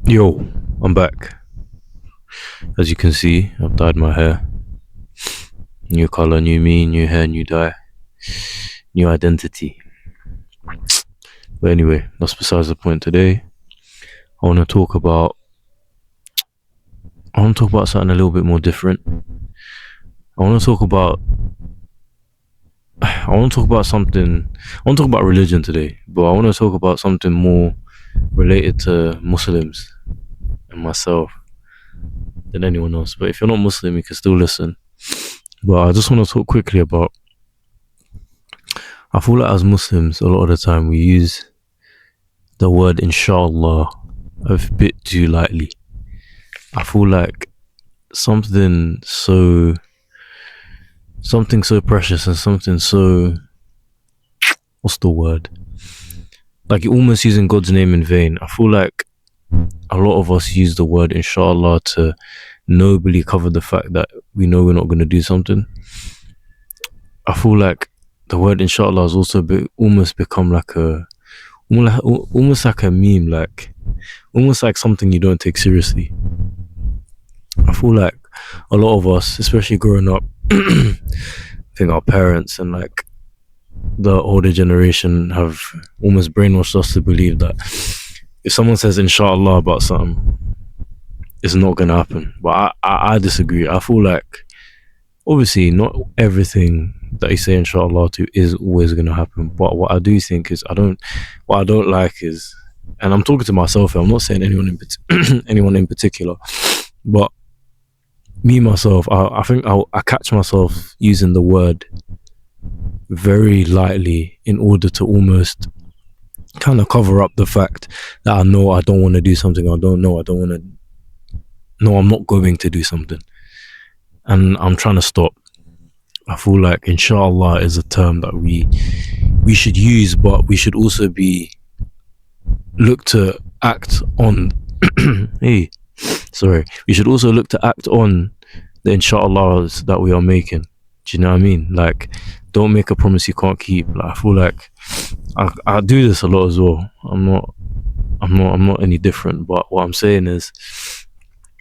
Yo, I'm back. As you can see, I've dyed my hair. New color, new me, new hair, new dye, new identity. But anyway, that's besides the point today. I want to talk about. I want to talk about something a little bit more different. I want to talk about. I want to talk about something. I want to talk about religion today, but I want to talk about something more related to Muslims and myself than anyone else. But if you're not Muslim, you can still listen. But I just want to talk quickly about. I feel like as Muslims, a lot of the time we use the word inshAllah a bit too lightly. I feel like something so something so precious and something so, what's the word? Like you're almost using God's name in vain. I feel like a lot of us use the word inshAllah to nobly cover the fact that we know we're not going to do something. I feel like the word inshAllah has also almost become like almost like a meme, like almost like something you don't take seriously. I feel like a lot of us, especially growing up, I think our parents and like the older generation have almost brainwashed us to believe that if someone says inshallah about something, it's not gonna happen. But I disagree. I feel like obviously not everything that you say inshallah to is always gonna happen. But what I do think is what I don't like is, and I'm talking to myself here, I'm not saying anyone in particular, but me myself, I think I catch myself using the word very lightly in order to almost kind of cover up the fact that I know I don't want to do something. I don't know. I don't want to. No, I'm not going to do something, and I'm trying to stop. I feel like inshallah is a term that we should use, but we should also be look to act on. Hey, sorry. We should also look to act on the insha'Allahs that we are making. Do you know what I mean? Like, don't make a promise you can't keep. Like, I feel like I do this a lot as well. I'm not any different. But what I'm saying is,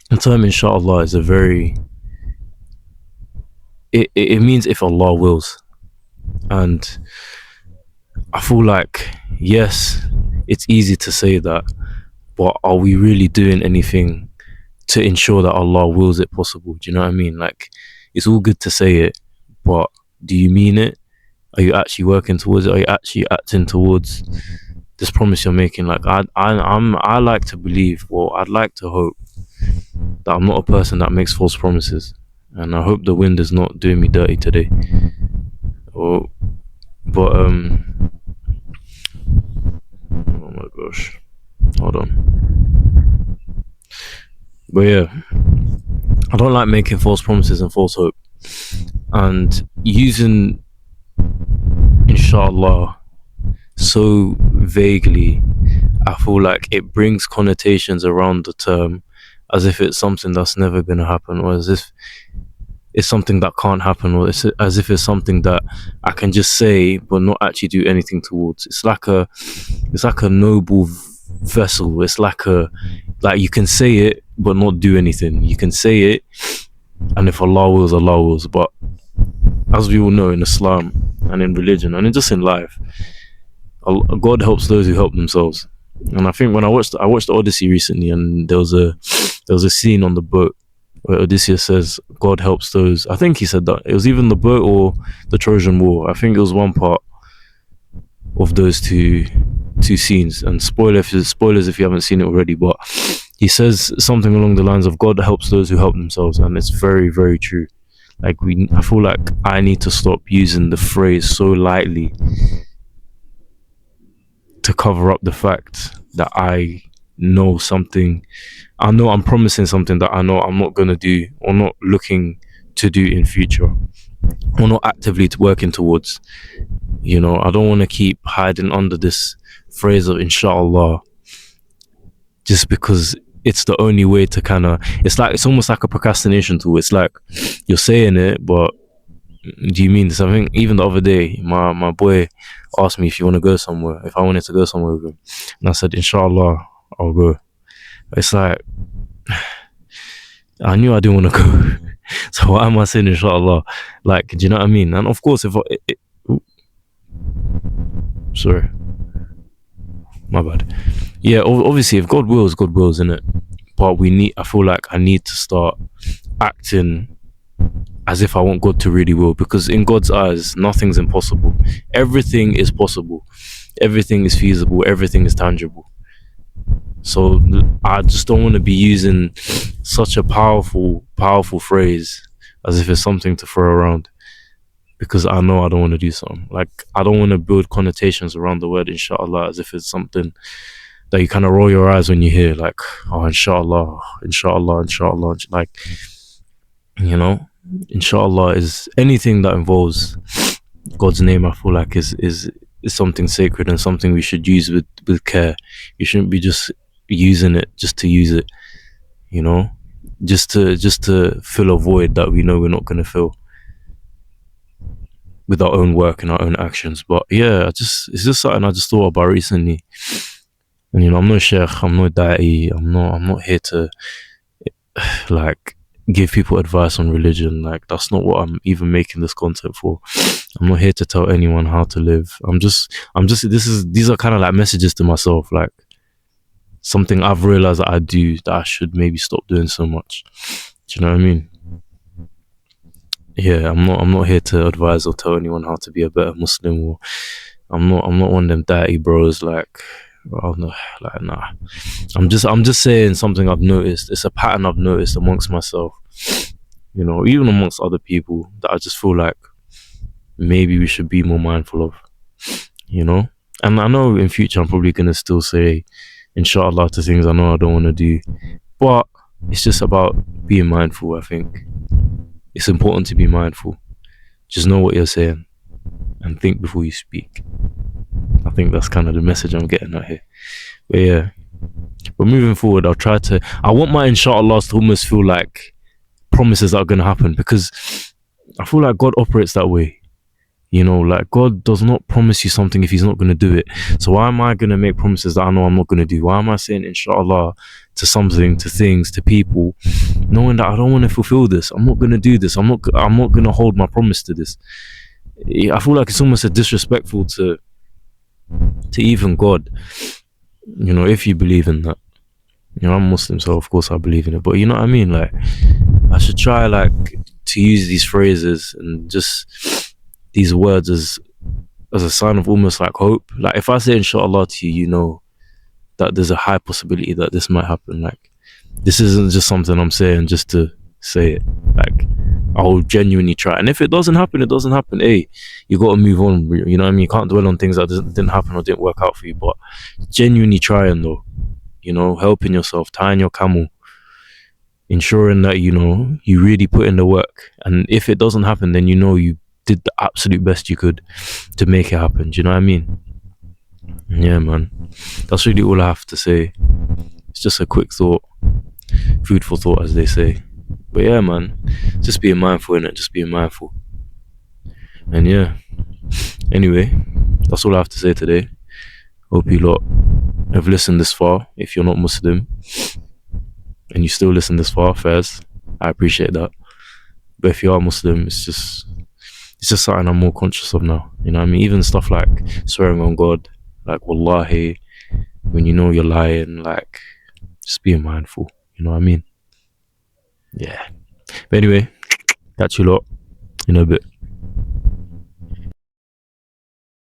the term insha'Allah is a very. It means if Allah wills, and I feel like yes, it's easy to say that, but are we really doing anything to ensure that Allah wills it possible? Do you know what I mean? Like, it's all good to say it, but do you mean it? Are you actually working towards it? Are you actually acting towards this promise you're making? Like, I like to believe, well, I'd like to hope that I'm not a person that makes false promises, and I hope the wind is not doing me dirty today. Oh, but oh my gosh, hold on. But yeah, I don't like making false promises and false hope, and using inshallah so vaguely. I feel like it brings connotations around the term as if it's something that's never going to happen, or as if it's something that can't happen, or as if it's something that I can just say but not actually do anything towards. It's like a noble vessel. It's like you can say it but not do anything. You can say it, and if Allah wills, Allah wills. But as we all know, in Islam and in religion and just in life, God helps those who help themselves. And I think when I watched the Odyssey recently, and there was a scene on the boat where Odysseus says, "God helps those." I think he said that it was even the boat or the Trojan War. I think it was one part of those two scenes. And spoilers if you haven't seen it already, but he says something along the lines of, "God helps those who help themselves," and it's very, very true. Like I feel like I need to stop using the phrase so lightly to cover up the fact that I know something. I know I'm promising something that I know I'm not going to do, or not looking to do in future, or not actively working towards. You know, I don't want to keep hiding under this phrase of inshallah just because it's the only way to kind of, it's almost like a procrastination tool. It's like you're saying it, but do you mean this? I think even the other day, my boy asked me if you want to go somewhere, if I wanted to go somewhere with him, and I said inshallah I'll go. It's like I knew I didn't want to go. So why am I saying inshallah? Like, do you know what I mean? And of course, if sorry, my bad. Yeah, obviously, if God wills, innit? But I feel like I need to start acting as if I want God to really will, because in God's eyes, nothing's impossible. Everything is possible. Everything is feasible. Everything is tangible. So I just don't want to be using such a powerful phrase as if it's something to throw around, because I know I don't want to do something. Like, I don't want to build connotations around the word inshallah as if it's something that you kind of roll your eyes when you hear, like, oh, inshallah, inshallah, inshallah. Like, you know, inshallah is anything that involves God's name. I feel like is something sacred and something we should use with care. You shouldn't be just using it just to use it, you know, just to fill a void that we know we're not going to fill with our own work and our own actions. But yeah, it's just something I just thought about recently. And you know, I'm no sheikh, I'm no da'i, I'm not here to like give people advice on religion. Like, that's not what I'm even making this content for. I'm not here to tell anyone how to live. These are kind of like messages to myself, like something I've realized that I do that I should maybe stop doing so much. Do you know what I mean? Yeah, I'm not here to advise or tell anyone how to be a better Muslim, or I'm not one of them daddy bros, like, oh no, like, nah. I'm just saying something I've noticed. It's a pattern I've noticed amongst myself, you know, even amongst other people, that I just feel like maybe we should be more mindful of, you know. And I know in future I'm probably gonna still say inshallah to things I know I don't want to do, but it's just about being mindful. I think it's important to be mindful. Just know what you're saying and think before you speak. I think that's kind of the message I'm getting at here. But yeah, but moving forward, I want my insha'Allah to almost feel like promises that are going to happen, because I feel like God operates that way. You know, like, God does not promise you something if he's not going to do it. So why am I going to make promises that I know I'm not going to do? Why am I saying inshallah to something, to things, to people, knowing that I don't want to fulfill this? I'm not going to do this. I'm not going to hold my promise to this. I feel like it's almost a disrespectful to even God, you know, if you believe in that. You know, I'm Muslim, so of course I believe in it. But you know what I mean? Like, I should try, like, to use these phrases and just these words as a sign of almost like hope. Like, if I say inshallah to you, you know that there's a high possibility that this might happen. Like, this isn't just something I'm saying just to say it. Like, I'll genuinely try. And if it doesn't happen, it doesn't happen. Hey, you got to move on. You know what I mean? You can't dwell on things that didn't happen or didn't work out for you. But genuinely trying, though, you know, helping yourself, tying your camel, ensuring that, you know, you really put in the work. And if it doesn't happen, then you know you did the absolute best you could to make it happen. Do you know what I mean? Yeah, man. That's really all I have to say. It's just a quick thought, food for thought, as they say. But yeah, man, just being mindful, innit? Just being mindful. And yeah, anyway, that's all I have to say today. Hope you lot have listened this far. If you're not Muslim and you still listen this far, fairs, I appreciate that. But if you are Muslim, it's just something I'm more conscious of now. You know what I mean? Even stuff like swearing on God, like wallahi, when you know you're lying, like, just being mindful. You know what I mean? Yeah. But anyway, catch you lot in a bit.